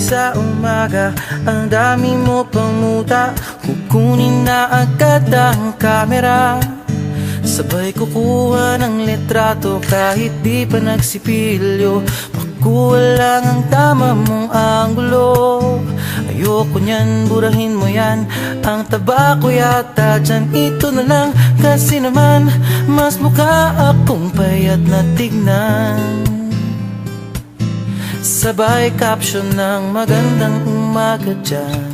sa umaga, ang dami mo pang muta. Kukunin na agad ang kamera, sabay kukuha ng litrato kahit di pa nagsipilyo. Makuha lang ang tama mong anggulo. Ayoko niyan, burahin mo yan. Ang taba ko yata dyan, ito na lang. Kasi naman, mas mukha akong payat na tignan. Sabay caption ng magandang umaga dyan.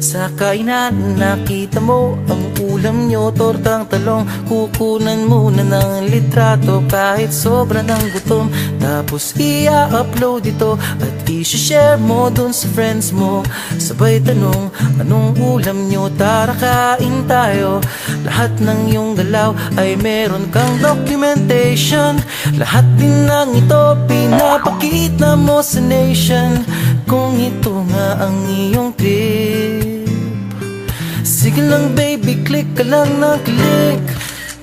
Sa kainan, nakita mo ang ulam nyo, tortang talong. Kukunan muna ng litrato kahit sobra ng gutom. Tapos i-upload ito at i-share mo dun sa friends mo. Sabay tanong, anong ulam nyo? Tara kain tayo. Lahat ng iyong galaw ay meron kang documentation. Lahat din ng ito pinapakita mo sa nation. Kung ito nga ang iyong trip, sige lang baby, click ka lang ng click.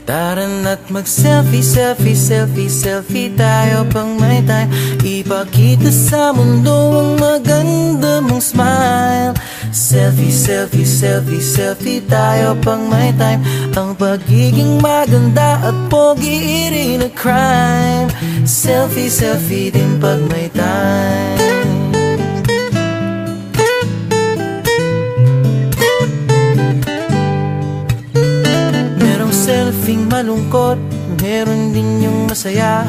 Tara na't mag-selfie, selfie, selfie, selfie tayo pang may time. Ipakita sa mundo ang maganda mong smile. Selfie, selfie, selfie, selfie tayo pang may time. Ang pagiging maganda at pogi rin a crime. Selfie, selfie din pag may time. Selfing malungkot, meron din yung masaya.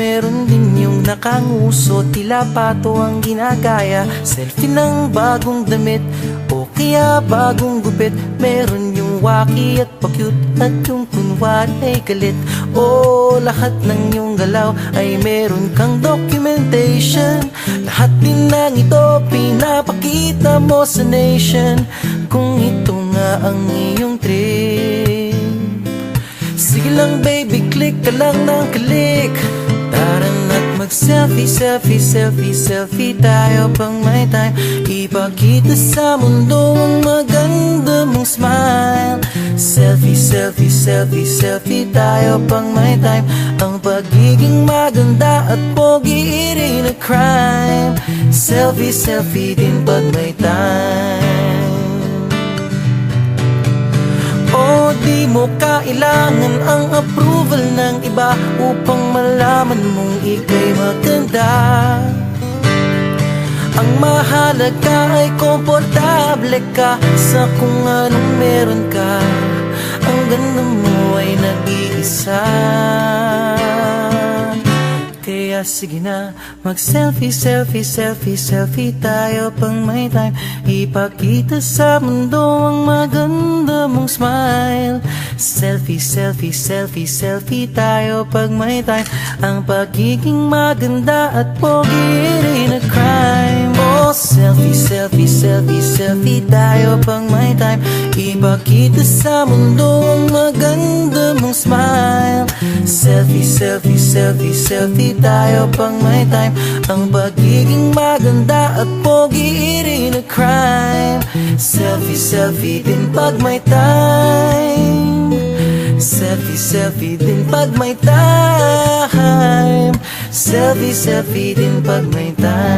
Meron din yung nakanguso, tila pato ang ginagaya. Selfie ng bagong damit o kaya bagong gupit. Meron yung waki at pa-cute at yung kunwari ay galit. O lahat ng yung galaw ay meron kang documentation. Lahat din ng ito pinapakita mo sa nation. Kung ito nga ang iyong trip, sige lang baby, click ka lang ng click. Tara na't mag-selfie, selfie, selfie, selfie tayo pang may time. Ipakita sa mundo ang maganda mong smile. Selfie, selfie, selfie, selfie tayo pang may time. Ang pagiging maganda at pogi rin a crime. Selfie, selfie din pag may time. O di mo kailangan ang approval ng iba upang malaman mong ika'y maganda. Ang mahalaga ay komportable ka sa kung anong meron ka. Ang ganda mo ay nag-iisa. Kaya sige na, mag-selfie, selfie, selfie, selfie tayo pang may time. Ipakita sa mundo ang maganda mong smile. Selfie, selfie, selfie, selfie tayo pag may time. Ang pagiging maganda at pogi rin a crime. Oh, selfie, selfie, selfie, selfie tayo pang may time. Ipakita sa mundo ang maganda mong smile. Selfie, selfie, selfie, selfie tayo pang may time. Ang pagiging maganda at pogi rin a crime. Selfie, selfie din pag may time. Selfie, selfie din pag may time. Selfie, selfie din pag may time.